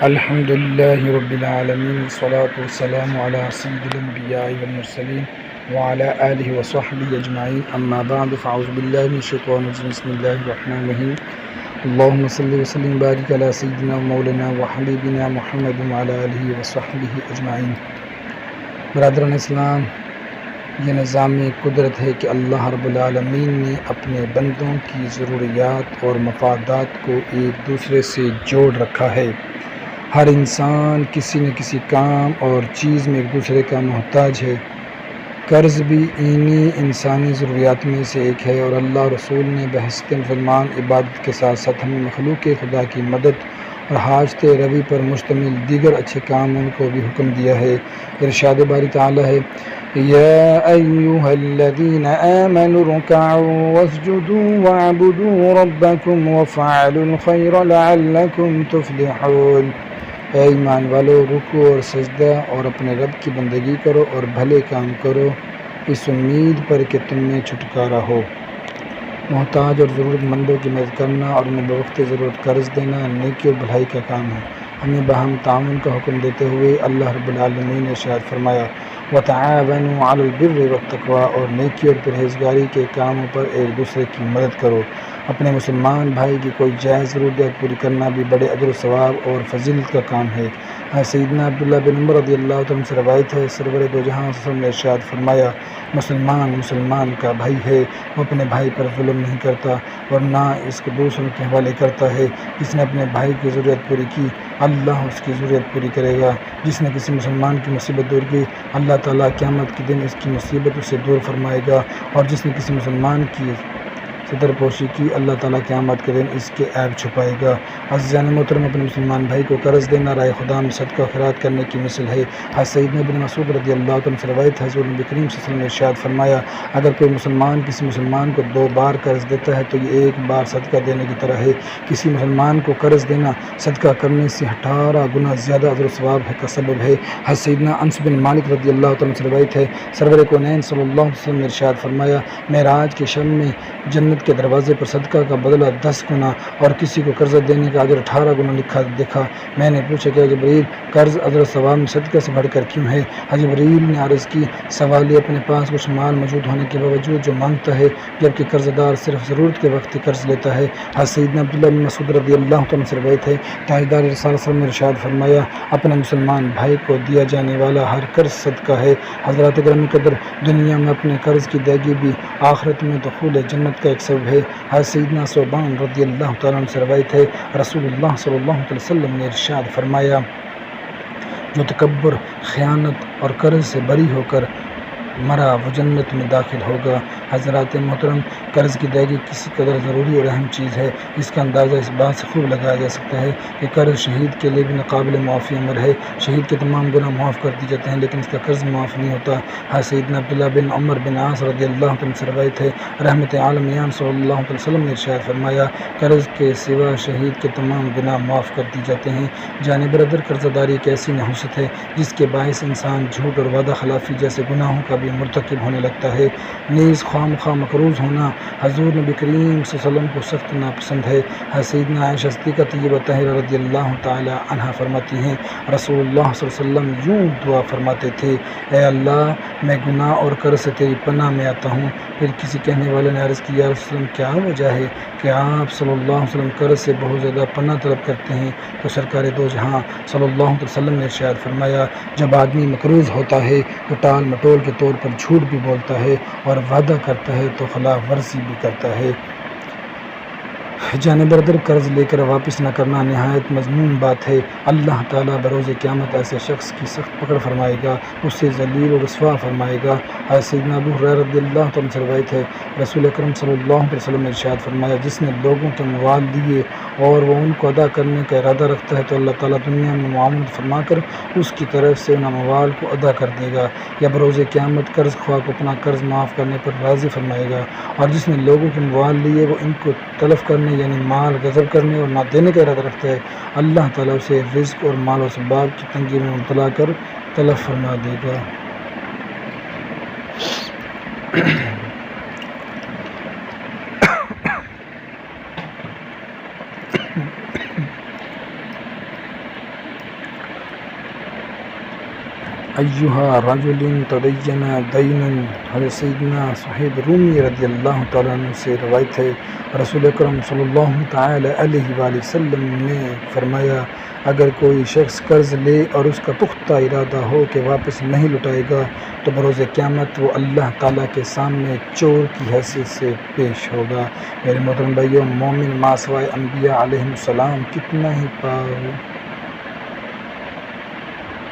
الحمد لله رب العالمين والصلاة والسلام على سيد الأنبياء والمرسلين وعلى آله وصحبه أجمعين أما بعد فأعوذ بالله من الشيطان الرجيم بسم الله الرحمن الرحيم اللهم صل وسلم وبارك على سيدنا ومولانا وحبيبنا محمد وعلى آله وصحبه أجمعين۔ برادران اسلام، یہ نظام قدرت ہے کہ اللہ رب العالمین نے اپنے بندوں کی ضروریات اور مفادات کو ایک دوسرے سے جوڑ رکھا ہے۔ ہر انسان کسی نہ کسی کام اور چیز میں ایک دوسرے کا محتاج ہے۔ قرض بھی انہی انسانی ضروریات میں سے ایک ہے، اور اللہ رسول نے بحیثیت مسلمان عبادت کے ساتھ ساتھ ہمیں مخلوق خدا کی مدد اور حاجت روی پر مشتمل دیگر اچھے کاموں کو بھی حکم دیا ہے۔ ارشاد باری تعالی ہے، یا ایہا الذین آمنوا ارکعوا واسجدوا واعبدوا ربکم وافعلوا الخیر لعلکم تفلحون۔ اے ایمان والو، رکوع اور سجدہ اور اپنے رب کی بندگی کرو اور بھلے کام کرو، اس امید پر کہ تم میں چھٹکارا ہو۔ محتاج اور ضرورت مندوں کی مدد کرنا اور انہیں بوقت ضرورت قرض دینا نیکی اور بھلائی کا کام ہے۔ ہمیں باہم تعاون کا حکم دیتے ہوئے اللہ رب العالمین نے ارشاد فرمایا، وَتَعَاوَنُوا عَلَى الْبِرِّ وَالتَّقْوَىٰ، اور نیکی اور پرہیزگاری کے کاموں پر ایک دوسرے کی مدد کرو۔ اپنے مسلمان بھائی کی کوئی جائز ضرورت پوری کرنا بھی بڑے اجر و ثواب اور فضیلت کا کام ہے۔ سیدنا عبداللہ بن عمر رضی اللہ عنہ سے روایت ہے، سرور دو جہاں صلی اللہ علیہ وسلم نے ارشاد فرمایا، مسلمان کا بھائی ہے، وہ اپنے بھائی پر ظلم نہیں کرتا اور نہ اس کو دوسروں کے حوالے کرتا ہے۔ جس نے اپنے بھائی کی ضرورت پوری کی، اللہ اس کی ضرورت پوری کرے گا۔ جس نے کسی مسلمان کی مصیبت دور کی، اللہ تعالیٰ قیامت کے دن اس کی مصیبت اسے دور فرمائے گا، اور جس نے کسی مسلمان کی ستر پوشی کی، اللہ تعالیٰ قیامت کے دن اس کے عیب چھپائے گا۔ عزیزان محترم، اپنے مسلمان بھائی کو قرض دینا رائے خدا میں صدقہ و خیرات کرنے کی مثل ہے۔ سیدنا ابن مسعود رضی اللہ عنہ سے روایت ہے، حضور نبی کریم صلی اللہ علیہ وسلم نے ارشاد فرمایا، اگر کوئی مسلمان کسی مسلمان کو 2 بار قرض دیتا ہے تو یہ 1 بار صدقہ دینے کی طرح ہے۔ کسی مسلمان کو قرض دینا صدقہ کرنے سے 18 گنا زیادہ اجر و ثواب کا سبب ہے۔ سیدنا انس بن مالک رضی اللہ عنہ سے روایت ہے، سرور کونین صلی اللہ علیہ وسلم نے ارشاد فرمایا، معراج کے شب میں جنت کے دروازے پر صدقہ کا بدلہ 10 گنا اور کسی کو قرض دینے کا اجر 18 گنا لکھا دیکھا۔ میں نے پوچھا کہ جبریل، قرض اجر و ثواب میں صدقہ سے بڑھ کر کیوں ہے؟ جبریل نے عرض کی، سوالی اپنے پاس کچھ مال موجود ہونے کے باوجود جو مانگتا ہے، جبکہ قرض دار صرف ضرورت کے وقت ہی قرض لیتا ہے۔ سیدنا عبداللہ بن مسعود رضی اللہ عنہ سے روایت ہے، تاجدار رسالت صلی اللہ علیہ وسلم نے ارشاد فرمایا، اپنے مسلمان بھائی کو دیا جانے والا ہر قرض صدقہ ہے۔ حضرات گرامی قدر، دنیا میں اپنے قرض کی ادائیگی بھی آخرت میں دخول جنت کا ایک سبب ہے۔ سیدنا ثوبان رضی اللہ تعالیٰ عنہ سے روایت ہے، رسول اللہ صلی اللہ علیہ وسلم نے ارشاد فرمایا، جو تکبر، خیانت اور قرض سے بری ہو کر مرا وہ جنت میں داخل ہوگا۔ حضرات محترم، قرض کی ادائیگی کسی قدر ضروری اور اہم چیز ہے۔ اس کا اندازہ اس بات سے خوب لگایا جا سکتا ہے کہ قرض شہید کے لیے بھی ناقابل معافی امر ہے۔ شہید کے تمام گناہ معاف کر دی جاتے ہیں، لیکن اس کا قرض معاف نہیں ہوتا۔ سیدنا عبداللہ بن عمر بن عاص رضی اللہ عنہ سے روایت ہے، رحمت عالمیان صلی اللہ علیہ وسلم نے ارشاد فرمایا، قرض کے سوا شہید کے تمام گناہ معاف کر دی جاتے ہیں۔ جانے برادر، قرض داری ایک ایسی نحوست ہے جس کے باعث انسان جھوٹ اور وعدہ خلافی جیسے گناہوں کا بھی مرتکب ہونے لگتا ہے۔ نیز خواہ مقروض ہونا حضور نبی کریم صلی اللہ علیہ وسلم کو سخت ناپسند ہے۔ سیدنا عائشہ صدیقہ طیبہ طاہرہ رضی اللہ تعالی عنہا فرماتی ہیں، رسول اللہ صلی اللہ علیہ وسلم یوں دعا فرماتے تھے، اے اللہ، میں گناہ اور قرض سے تیری پناہ میں آتا ہوں۔ پھر کسی کہنے والے نے عرض کی، یا رسول اللہ، کیا وجہ ہے کہ آپ صلی اللہ علیہ وسلم قرض سے بہت زیادہ پناہ طلب کرتے ہیں؟ تو سرکار دو جہاں صلی اللہ علیہ وسلم نے ارشاد فرمایا، جب آدمی مقروض ہوتا ہے تو ٹال مٹول کے طور پر جھوٹ بھی بولتا ہے اور وعدہ کرتا ہے تو خلاف ورزی بھی کرتا ہے۔ جانے برادر، قرض لے کر واپس نہ کرنا نہایت مذموم بات ہے۔ اللہ تعالیٰ بروز قیامت ایسے شخص کی سخت پکڑ فرمائے گا، اسے ذلیل و رسوا فرمائے گا۔ سیدنا ابو ہریرہ رضی اللہ عنہ سے روایت ہے، رسول اکرم صلی اللہ علیہ وسلم نے ارشاد فرمایا، جس نے لوگوں کے اموال دیے اور وہ ان کو ادا کرنے کا ارادہ رکھتا ہے تو اللہ تعالیٰ دنیا میں معاونت فرما کر اس کی طرف سے ان اموال کو ادا کر دے گا، یا بروز قیامت قرض خواہ کو اپنا قرض معاف کرنے پر راضی فرمائے گا۔ اور جس نے لوگوں کے اموال لیے وہ ان کو تلف کرنے یعنی مال غصب کرنے اور نہ دینے کا ارادہ رکھتا ہے، اللہ تعالیٰ اسے رزق اور مال و اسباب کی تنگی میں مبتلا کر تلف فرما دے گا۔ ایہا رجل تدین دینا، حضرت سیدنا صہیب رومی رضی اللہ تعالیٰ عنہ سے روایت ہے، رسول اکرم صلی اللہ تعالی علیہ وآلہ وسلم نے فرمایا، اگر کوئی شخص قرض لے اور اس کا پختہ ارادہ ہو کہ واپس نہیں لوٹائے گا تو بروز قیامت وہ اللہ تعالیٰ کے سامنے چور کی حیثیت سے پیش ہوگا۔ میرے محترم بھائیوں، مومن ما سوائے انبیاء علیہ السلام کتنا ہی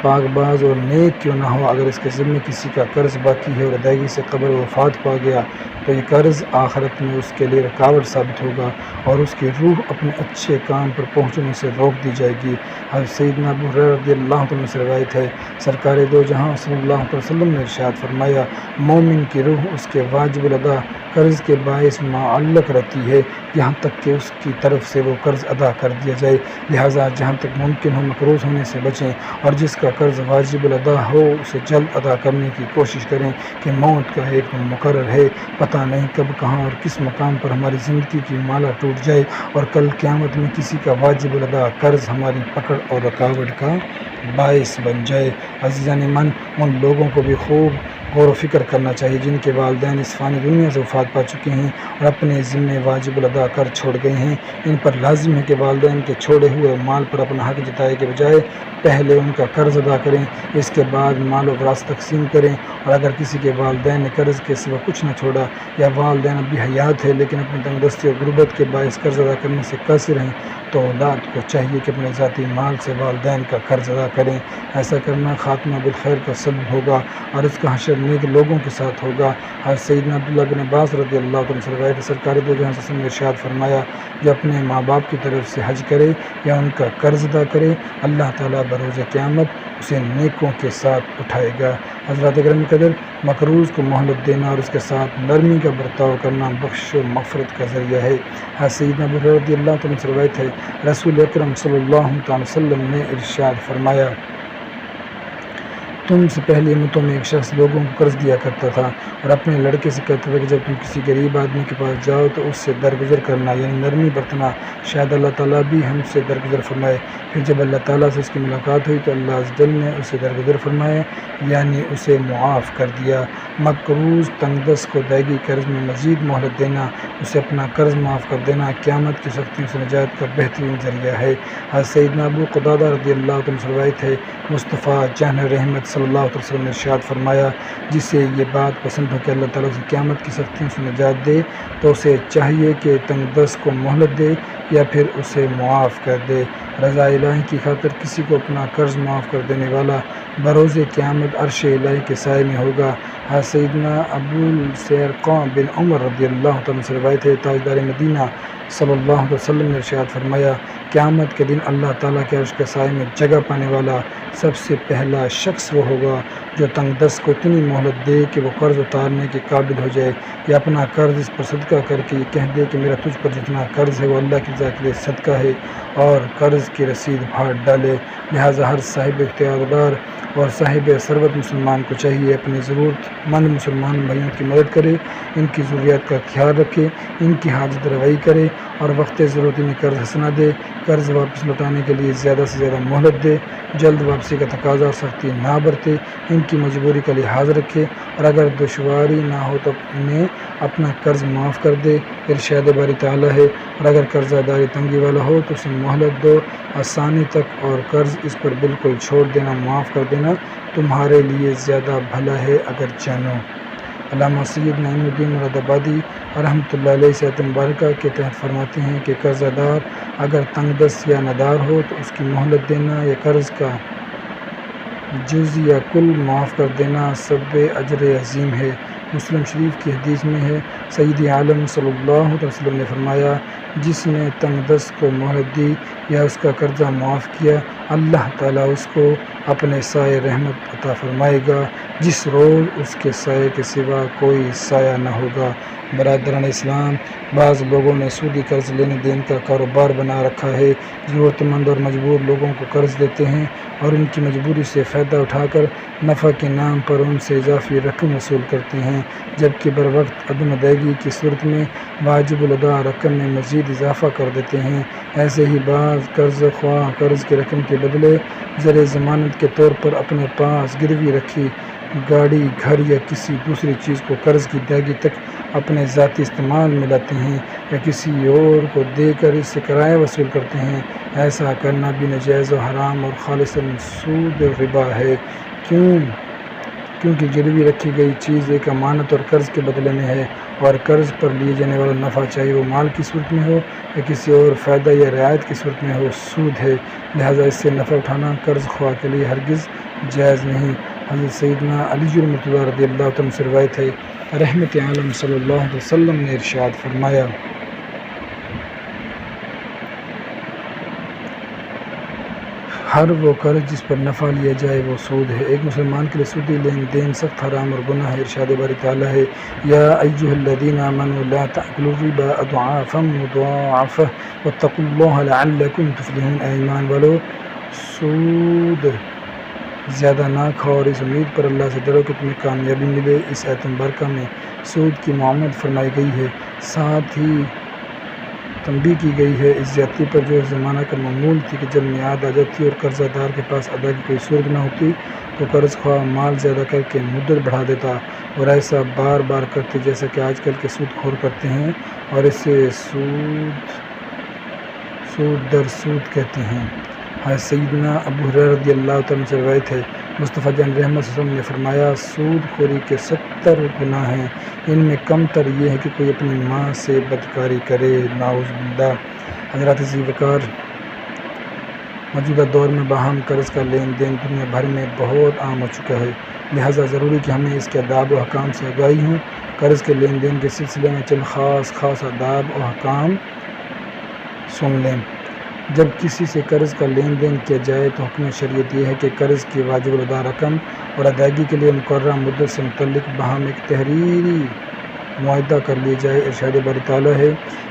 پاک باز اور نیک کیوں نہ ہو، اگر اس کے ذمے کسی کا قرض باقی ہے اور ادائیگی سے قبل وفات پا گیا تو یہ قرض آخرت میں اس کے لیے رکاوٹ ثابت ہوگا اور اس کی روح اپنے اچھے کام پر پہنچنے سے روک دی جائے گی۔ حضرت سیدنا ابو ہریرہ رضی اللہ عنہ سے روایت ہے، سرکار دو جہاں صلی اللہ علیہ وسلم نے ارشاد فرمایا، مومن کی روح اس کے واجب الادا قرض کے باعث معلق رہتی ہے یہاں تک کہ اس کی طرف سے وہ قرض ادا کر دیا جائے، لہٰذا جہاں تک ممکن ہو مقروض ہونے سے بچیں اور جس کا قرض واجب الادا ہو اسے جلد ادا کرنے کی کوشش کریں کہ موت کا ایک مقرر ہے، پتہ نہیں کب کہاں اور کس مقام پر ہماری زندگی کی مالا ٹوٹ جائے اور کل قیامت میں کسی کا واجب الادا قرض ہماری پکڑ اور رکاوٹ کا باعث بن جائے۔ عزیزان من، ان لوگوں کو بھی خوب غور و فکر کرنا چاہیے جن کے والدین اس فانی دنیا سے وفات پا چکے ہیں اور اپنے ذمے واجب الادا کر چھوڑ گئے ہیں۔ ان پر لازم ہے کہ والدین کے چھوڑے ہوئے مال پر اپنا حق جتائے کے بجائے پہلے ان کا قرض ادا کریں، اس کے بعد مال و وراثت تقسیم کریں، اور اگر کسی کے والدین نے قرض کے سوا کچھ نہ چھوڑا یا والدین اب بھی حیات ہے لیکن اپنی تنگدستی اور غربت کے باعث قرض ادا کرنے سے قاصر ہیں تو اولاد کو چاہیے کہ اپنے ذاتی مال سے والدین کا قرض ادا کریں۔ ایسا کرنا خاتمہ بالخیر کا سبب ہوگا اور اس کا حشر نیک لوگوں کے ساتھ ہوگا۔ حضرت سیدنا عبداللہ بن عباس رضی اللہ عنہ سے روایت ہے، سرکار دو جہاں صلی اللہ علیہ وسلم نے ارشاد فرمایا، جو اپنے ماں باپ کی طرف سے حج کرے یا ان کا قرض ادا کرے اللہ تعالیٰ بروز قیامت اسے نیکوں کے ساتھ اٹھائے گا۔ حضرات اکرام قدر، مقروض کو مہلت دینا اور اس کے ساتھ نرمی کا برتاؤ کرنا بخش و مغفرت کا ذریعہ ہے۔ حضرت سیدنا ابو ہریرہ رضی اللہ عنہ سے روایت ہے، رسول اکرم صلی اللہ علیہ وسلم نے ارشاد فرمایا، تم سے پہلی امتوں میں ایک شخص لوگوں کو قرض دیا کرتا تھا اور اپنے لڑکے سے کہتا تھا کہ جب تم کسی غریب آدمی کے پاس جاؤ تو اس سے درگزر کرنا، یعنی نرمی برتنا، شاید اللہ تعالیٰ بھی ہم سے درگزر فرمائے۔ پھر جب اللہ تعالیٰ سے اس کی ملاقات ہوئی تو اللہ عز و جل نے اسے درگزر فرمایا، یعنی اسے معاف کر دیا۔ مقروض تنگدست کو ادائیگی قرض میں مزید مہلت دینا، اسے اپنا قرض معاف کر دینا قیامت کی سختیوں سے نجات کا بہترین ذریعہ ہے۔ حضرت سیدنا ابو قتادہ رضی اللہ عنہ سے روایت ہے، مصطفیٰ جان رحمت صلی اللہ علیہ وسلم نے ارشاد فرمایا، جسے یہ بات پسند ہو کہ اللہ تعالیٰ سے قیامت کی سختیوں سے نجات دے تو اسے چاہیے کہ تنگدست کو مہلت دے یا پھر اسے معاف کر دے۔ رضا الہی کی خاطر کسی کو اپنا قرض معاف کر دینے والا بروز قیامت عرش الہی کے سائے میں ہوگا۔ حضرت سیدنا ابو السیرقاء بن عمر رضی اللہ عنہ سے روایت ہے، تاجدار مدینہ صلی اللہ علیہ وسلم نے ارشاد فرمایا، قیامت کے دن اللہ تعالیٰ کے عرش کے سائے میں جگہ پانے والا سب سے پہلا شخص وہ ہوگا جو تنگدست کو اتنی مہلت دے کہ وہ قرض اتارنے کے قابل ہو جائے یا اپنا قرض اس پر صدقہ کر کے یہ کہہ دے کہ میرا تجھ پر جتنا قرض ہے وہ اللہ کی رضا کے لیے صدقہ ہے، اور قرض کی رسید پھاڑ ڈالے۔ لہٰذا ہر صاحب اختیار اور صاحب ثروت مسلمان کو چاہیے اپنے ضرورت مند مسلمان بھائیوں کی مدد کرے، ان کی ضروریات کا خیال رکھے، ان کی حاجت روائی کرے اور وقت ضرورت انہیں قرض حسنہ دے، قرض واپس لوٹانے کے لیے زیادہ سے زیادہ مہلت دے، جلد واپسی کا تقاضا اور سختی نہ برتے، ان کی مجبوری کا لحاظ رکھے اور اگر دشواری نہ ہو تو انہیں اپنا قرض معاف کر دے۔ ارشاد باری تعالیٰ ہے، اور اگر قرضہ داری تنگی والا ہو تو اسے مہلت دو آسانی تک، اور قرض اس پر بالکل چھوڑ دینا، معاف کر دینا تمہارے لیے زیادہ بھلا ہے اگر جانو۔ علامہ سید نعیم الدین مراد آبادی رحمۃ اللہ علیہ صحت مبارکہ کے تحت فرماتے ہیں کہ قرضہ دار اگر تنگ دست یا ندار ہو تو اس کی مہلت دینا یا قرض کا جز یا کل معاف کر دینا سب اجر عظیم ہے۔ مسلم شریف کی حدیث میں ہے، سید عالم صلی اللہ علیہ وسلم نے فرمایا، جس نے تنگ دست کو مہلت دی یا اس کا قرضہ معاف کیا، اللہ تعالیٰ اس کو اپنے سائے رحمت عطا فرمائے گا جس روز اس کے سائے کے سوا کوئی سایہ نہ ہوگا۔ برادران اسلام، بعض لوگوں نے سودی قرض لینے دین کا کاروبار بنا رکھا ہے، ضرورت مند اور مجبور لوگوں کو قرض دیتے ہیں اور ان کی مجبوری سے فائدہ اٹھا کر نفع کے نام پر ان سے اضافی رقم وصول کرتے ہیں، جبکہ بروقت عدم ادائیگی ادائیگی کی صورت میں واجب الادا رقم میں مزید اضافہ کر دیتے ہیں۔ ایسے ہی بعض قرض خواہ قرض کی رقم کے بدلے زر ضمانت کے طور پر اپنے پاس گروی رکھی گاڑی، گھر یا کسی دوسری چیز کو قرض کی ادائیگی تک اپنے ذاتی استعمال میں لاتے ہیں یا کسی اور کو دے کر اس سے کرایہ وصول کرتے ہیں۔ ایسا کرنا بھی ناجائز و حرام اور خالصاً سود ربا ہے، کیونکہ گروی رکھی گئی چیز ایک امانت اور قرض کے بدلے میں ہے، اور قرض پر لیے جانے والا نفع چاہے وہ مال کی صورت میں ہو یا کسی اور فائدہ یا رعایت کی صورت میں ہو، سود ہے۔ لہٰذا اس سے نفع اٹھانا قرض خواہ کے لیے ہرگز جائز نہیں۔ حضرت سیدنا علی المرتضیٰ رضی اللہ عنہ سے روایت ہے، رحمت عالم صلی اللہ علیہ وسلم نے ارشاد فرمایا، ہر وہ قرض جس پر نفع لیا جائے وہ سود ہے۔ ایک مسلمان کے لیے سودی لین دین سخت حرام اور گناہ ہے۔ ارشاد باری تعالیٰ ہے، یا ایھا الذین آمنوا لا تأکلوا الربا اضعافا مضاعفہ واتقوا اللہ لعلکم تفلحون۔ اے ایمان والو، سود زیادہ نہ کھاؤ اور اس امید پر اللہ سے ڈرو کہ تمہیں کامیابی ملے۔ اس آیت مبارکہ میں سود کی ممانعت فرمائی گئی ہے، ساتھ ہی تنبیہ کی گئی ہے اس زیادتی پر جو اس زمانہ کا معمول تھی کہ جب میعاد آ جاتی اور قرضہ دار کے پاس ادا کی کوئی صورت نہ ہوتی تو قرض خواہ مال زیادہ کر کے مدت بڑھا دیتا، اور ایسا بار بار کرتے جیسا کہ آج کل کے سود خور کرتے ہیں، اور اسے سود در سود کہتے ہیں۔ حضرت سیدنا ابو ہریرہ رضی اللہ عنہ سے روایت ہے، مصطفیٰ جان رحمت صلی اللہ علیہ وسلم نے فرمایا، سود خوری کے 70 گناہ ہیں، ان میں کم تر یہ ہے کہ کوئی اپنی ماں سے بدکاری کرے، نعوذ باللہ۔ حضرات ذی وقار، موجودہ دور میں باہم قرض کا لین دین دنیا بھر میں بہت عام ہو چکا ہے، لہٰذا ضروری کہ ہمیں اس کے آداب و احکام سے آگاہی ہوں۔ قرض کے لین دین کے سلسلے میں چند خاص آداب و احکام سن لیں۔ جب کسی سے قرض کا لین دین کیا جائے تو حکم شریعت یہ ہے کہ قرض کی واجب الادا رقم اور ادائیگی کے لیے مقررہ مدت سے متعلق باہم ایک تحریری معاہدہ کر لیا جائے۔ ارشاد باری تعالیٰ ہے،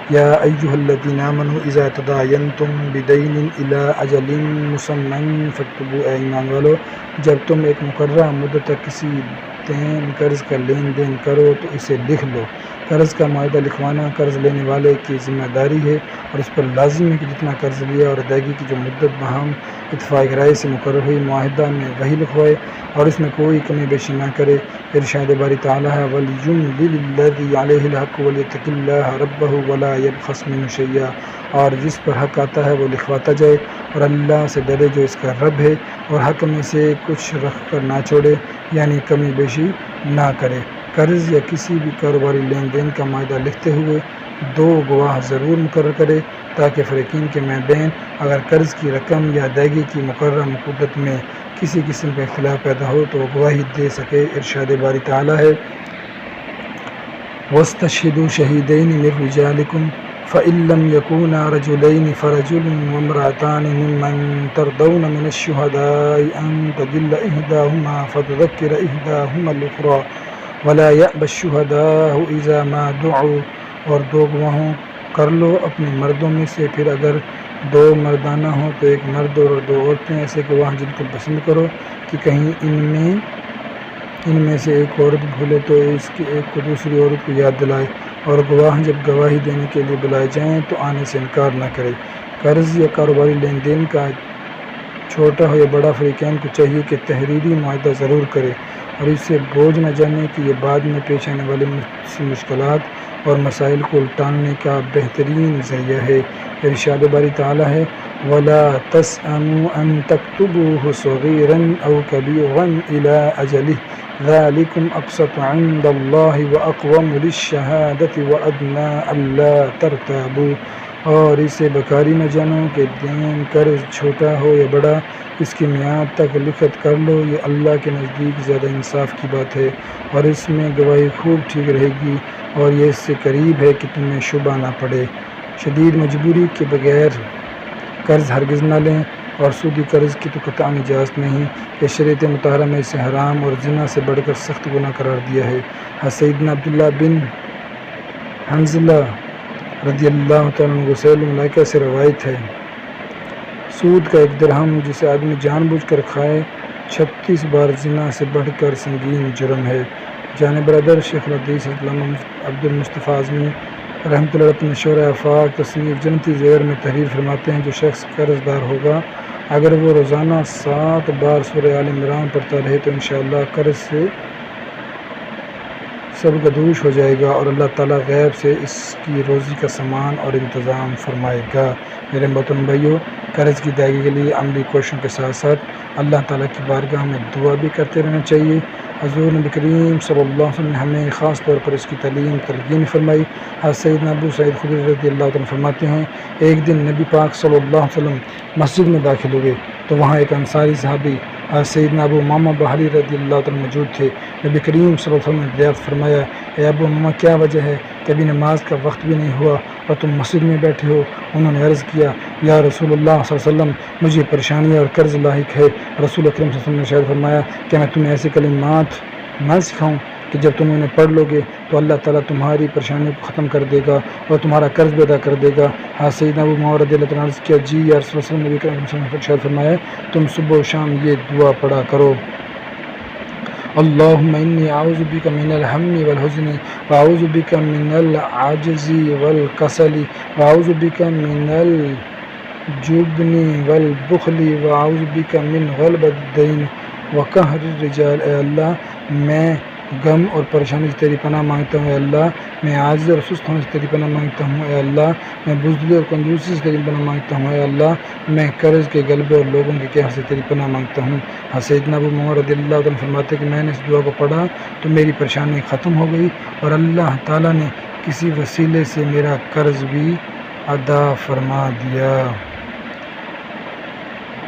یا ایھا الذین آمنوا اذا تداینتم بدین الی اجل مسمی فاکتبوہ۔ اے ایمان والو، جب تم ایک مقررہ مدت تک کسی دین قرض کا لین دین کرو تو اسے لکھ لو۔ قرض کا معاہدہ لکھوانا قرض لینے والے کی ذمہ داری ہے، اور اس پر لازم ہے کہ جتنا قرض لیا اور ادائیگی کی جو مدت باہم اتفاق رائے سے مقرر ہوئی معاہدہ میں وہی لکھوائے اور اس میں کوئی کمی بیشی نہ کرے۔ ارشاد باری تعالیٰ ہے، وَلْيُمْلِلِ الَّذِي عَلَيْهِ الْحَقُّ وَلْيَتَّقِ اللَّهَ رَبَّهُ وَلَا يَبْخَسْ مِنْهُ شَيْئًا۔ اور جس پر حق آتا ہے وہ لکھواتا جائے اور اللہ سے ڈرے جو اس کا رب ہے، اور حق میں سے کچھ رکھ کر نہ چھوڑے، یعنی کمی بیشی نہ کرے۔ قرض یا کسی بھی کاروباری لین دین کا معاہدہ لکھتے ہوئے 2 گواہ ضرور مقرر کرے تاکہ فریقین کے مابین اگر قرض کی رقم یا ادائیگی کی مقررہ مدت میں کسی قسم کا اختلاف پیدا ہو تو وہ گواہی دے سکے۔ ارشاد باری تعالیٰ ہے، وَاسْتَشْهِدُوا شَهِيدَيْنِ مِن رِّجَالِكُمْ فَإِن لَّمْ يَكُونَا رَجُلَيْنِ فَرَجُلٌ وَامْرَأَتَانِ مِمَّن تَرْضَوْنَ مِنَ الشُّهَدَاءِ أَن تَضِلَّ إِحْدَاهُمَا فَتُذَكِّرَ إِحْدَاهُمَا الْأُخْرَىٰ وَلَا يَأْبَ الشُّهَدَاءُ إِذَا مَا دُعُوا۔ اور 2 گواہوں کر لو اپنے مردوں میں سے، پھر اگر 2 مردانہ ہوں تو 1 مرد اور 2 عورتیں ایسے گواہ جن کو پسند کرو کہ کہیں ان میں سے ایک عورت بھولے تو اس کی ایک کو دوسری عورت کو یاد دلائے، اور گواہ جب گواہی دینے کے لیے بلائے جائیں تو آنے سے انکار نہ کرے۔ قرض یا کاروباری لین دین کا چھوٹا ہو یا بڑا، فریقین کو چاہیے کہ تحریری معاہدہ ضرور کرے اور اس سے بوجھ نہ جانے کہ یہ بعد میں پیش آنے والی مشکلات اور مسائل کو الٹانے کا بہترین ذریعہ ہے۔ ارشاد باری تعالیٰ ہے، وَلَا تَسْأَمُوا أَن تَكْتُبُوهُ صَغِيرًا أَوْ كَبِيرًا إِلَىٰ أَجَلِهِ ذَٰلِكُمْ أَقْسَطُ عِندَ اللَّهِ وَأَقْوَمُ لِلشَّهَادَةِ وَأَدْنَىٰ أَلَّا تَرْتَابُوا۔ اور اسے بکاری نہ جانو کہ دین قرض چھوٹا ہو یا بڑا، اس کی میعاد تک لکھت کر لو، یہ اللہ کے نزدیک زیادہ انصاف کی بات ہے، اور اس میں گواہی خوب ٹھیک رہے گی، اور یہ اس سے قریب ہے کہ تمہیں شبہ نہ پڑے۔ شدید مجبوری کے بغیر قرض ہرگز نہ لیں، اور سودی قرض کی تو قطعاً اجازت نہیں، کہ شریعت مطہرہ میں اسے حرام اور زنا سے بڑھ کر سخت گناہ قرار دیا ہے۔ حضرت سیدنا عبداللہ بن حنظلہ رضی اللہ عنہ غسیل الملائکہ سے روایت ہے، سود کا 1 درہم جسے آدمی جان بوجھ کر کھائے 36 بار زنا سے بڑھ کر سنگین جرم ہے۔ جان برادر شیخ الحدیث علامہ عبد المصطفیٰ اعظمی رحمۃ اللہ اپنے شعر آفاق تصنیف جنتی زیور میں تحریر فرماتے ہیں، جو شخص قرض دار ہوگا اگر وہ روزانہ 7 بار سورہ آل عمران پڑھتا رہے تو انشاءاللہ قرض سے سرگدوش ہو جائے گا اور اللہ تعالیٰ غیب سے اس کی روزی کا سامان اور انتظام فرمائے گا۔ میرے محترم بھائیو، قرض کی ادائیگی کے لیے عملی کوششوں کے ساتھ ساتھ اللہ تعالیٰ کی بارگاہ میں دعا بھی کرتے رہنا چاہیے۔ حضور نبی کریم صلی اللہ علیہ وسلم نے ہمیں خاص طور پر اس کی تلقین فرمائی۔ حضرت سیدنا ابو سعید خدری رضی اللہ عنہ فرماتے ہیں، ایک دن نبی پاک صلی اللہ علیہ وسلم مسجد میں داخل ہوئے تو وہاں ایک انصاری صحابی حضرت سیدنا ابو امامہ بحری رضی اللہ عنہ موجود تھے۔ نبی کریم صلی اللہ علیہ وسلم نے دریافت فرمایا، اے ابو امامہ، کیا وجہ ہے کہ ابھی نماز کا وقت بھی نہیں ہوا اور تم مسجد میں بیٹھے ہو؟ انہوں نے عرض کیا، یا رسول اللہ صلی اللہ علیہ وسلم، مجھے پریشانی اور قرض لاحق ہے۔ رسول اکرم صلی اللہ علیہ وسلم نے ارشاد فرمایا کہ میں تمہیں ایسے کلمات نہ سکھاؤں کہ جب تم انہیں پڑھ لو گے تو اللہ تعالیٰ تمہاری پریشانی کو ختم کر دے گا اور تمہارا قرض بھی ادا کر دے گا۔ حضرت سیدنا ابو معاویہ رضی اللہ عنہ نے عرض کیا، جی یا رسول اللہ، نبی کریم صلی اللہ علیہ وسلم نے ارشاد فرمایا تم صبح و شام یہ دعا پڑھا کرو، اللہم انی اعوذ بک من الہم والحزن واعوذ بک من العجز والکسل واعوذ بک من الجبن والبخل واعوذ بک من غلبۃ الدین وقہر الرجال۔ اے اللہ، میں غم اور پریشانی سے تیری پناہ مانگتا ہوں۔ اے اللہ، میں عاجز اور سست ہونے سے تیری پناہ مانگتا ہوں۔ اے اللہ، میں بزدلی اور کنجوسی سے تیری پناہ مانگتا ہوں۔ اے اللہ، میں قرض کے غلبے اور لوگوں کے قہر سے تیری پناہ مانگتا ہوں۔ سیدنا ابو معاویہ رضی اللہ عنہ فرماتے کہ میں نے اس دعا کو پڑھا تو میری پریشانی ختم ہو گئی اور اللہ تعالیٰ نے کسی وسیلے سے میرا قرض بھی ادا فرما دیا۔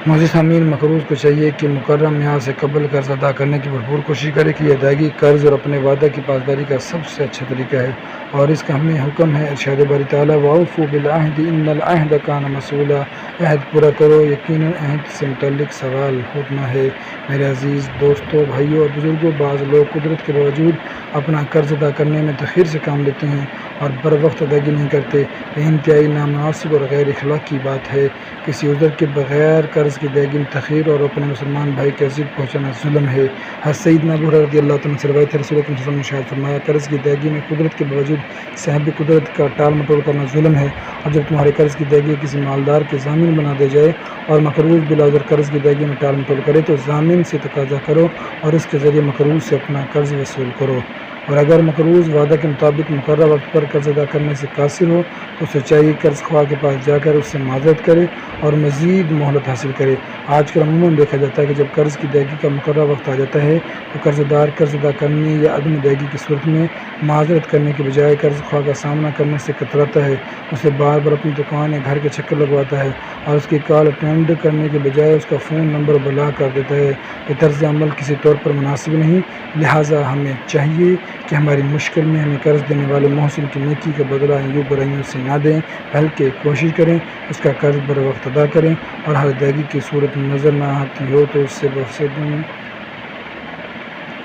معزز سامعین، مقروض کو چاہیے کہ مقررہ میعاد سے قبل قرض ادا کرنے کی بھرپور کوشش کرے کہ یہ ادائیگی قرض اور اپنے وعدہ کی پاسداری کا سب سے اچھا طریقہ ہے اور اس کا ہمیں حکم ہے۔ ارشاد باری تعالیٰ، وَأَوْفُوا بِالْعَهْدِ إِنَّ الْعَهْدَ كَانَ مَسْئُولًا، عہد پورا کرو، یقیناً عہد سے متعلق سوال ہونا ہے۔ میرے عزیز دوستوں، بھائیوں اور بزرگوں، بعض لوگ قدرت کے باوجود اپنا قرض ادا کرنے میں تاخیر سے کام لیتے ہیں اور بر وقت ادائیگی نہیں کرتے۔ یہ انتہائی نامناسب اور غیر اخلاقی بات ہے۔ کسی عذر کے بغیر قرض کی ادائیگی میں تاخیر اور اپنے مسلمان بھائی کی اذیت پہنچانا ظلم ہے۔ حضرت سیدنا ابو ہریرہ رضی اللہ عنہ سے روایت ہے، رسول اکرم صلی اللہ علیہ وسلم نے ارشاد فرمایا، قرض کی ادائیگی میں قدرت کے باوجود صاحب قدرت کا ٹال مٹول کرنا ظلم ہے، اور جب تمہارے قرض کی ادائیگی کسی مالدار کے ضامن بنا دیا جائے اور مقروض بلا عذر قرض کی ادائیگی میں ٹال مٹول کرے تو ضامن سے تقاضا کرو اور اس کے ذریعے مقروض سے اپنا قرض وصول کرو، اور اگر مقروض وعدہ کے مطابق مقررہ وقت پر قرض ادا کرنے سے قاصر ہو تو اسے چاہیے قرض خواہ کے پاس جا کر اس سے معذرت کرے اور مزید مہلت حاصل کرے۔ آج کل عموماً دیکھا جاتا ہے کہ جب قرض کی ادائیگی کا مقررہ وقت آ جاتا ہے تو قرض دار قرض ادا کرنے یا عدم ادائیگی کی صورت میں معذرت کرنے کے بجائے قرض خواہ کا سامنا کرنے سے کتراتا ہے، اسے بار بار اپنی دکان یا گھر کے چکر لگواتا ہے اور اس کی کال اٹینڈ کرنے کے بجائے اس کا فون نمبر بلاک کر دیتا ہے۔ یہ طرز عمل کسی طور پر مناسب نہیں، لہٰذا ہمیں چاہیے کہ ہماری مشکل میں ہمیں قرض دینے والے محسن کی نیکی کا بدلہ یوں برائیوں سے نہ دیں، بلکہ کوشش کریں اس کا قرض بر وقت ادا کریں، اور ہر ادائیگی کی صورت نظر نہ آتی ہو تو اس سے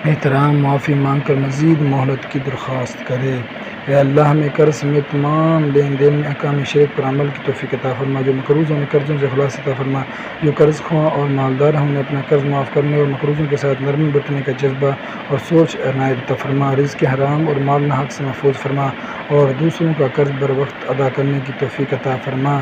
احترام معافی مانگ کر مزید مہلت کی درخواست کرے۔ اے اللہ، ہمیں قرض سمیت تمام لین دین میں احکام شریعت پر عمل کی توفیق عطا فرما، جو مقروض ہیں انہیں قرضوں سے خلاص عطا فرما، جو قرض خواہ اور مالدار ہیں انہیں اپنا قرض معاف کرنے اور مقروضوں کے ساتھ نرمی برتنے کا جذبہ اور سوچ عنایت عطا فرما، رزق حرام اور مال ناحق سے محفوظ فرما اور دوسروں کا قرض بر وقت ادا کرنے کی توفیق عطا فرما۔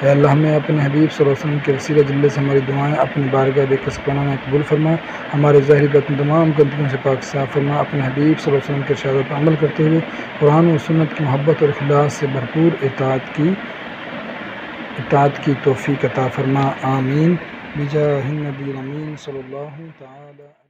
اے اللہ، ہمیں اپنے حبیب صلی اللہ علیہ وسلم کے وسیلہ جلے سے ہماری دعائیں اپنی بارگاہ بے کس پناہ میں قبول فرما، ہمارے ظاہری باطن تمام گندگیوں سے پاک صاف فرما، اپنے حبیب صلی اللہ علیہ وسلم کے ارشادات پر عمل کرتے ہوئے قرآن و سنت کی محبت اور اخلاص سے بھرپور اطاعت کی توفیق عطا فرما، آمین بجاہ النبی الامین صلی اللہ تعالی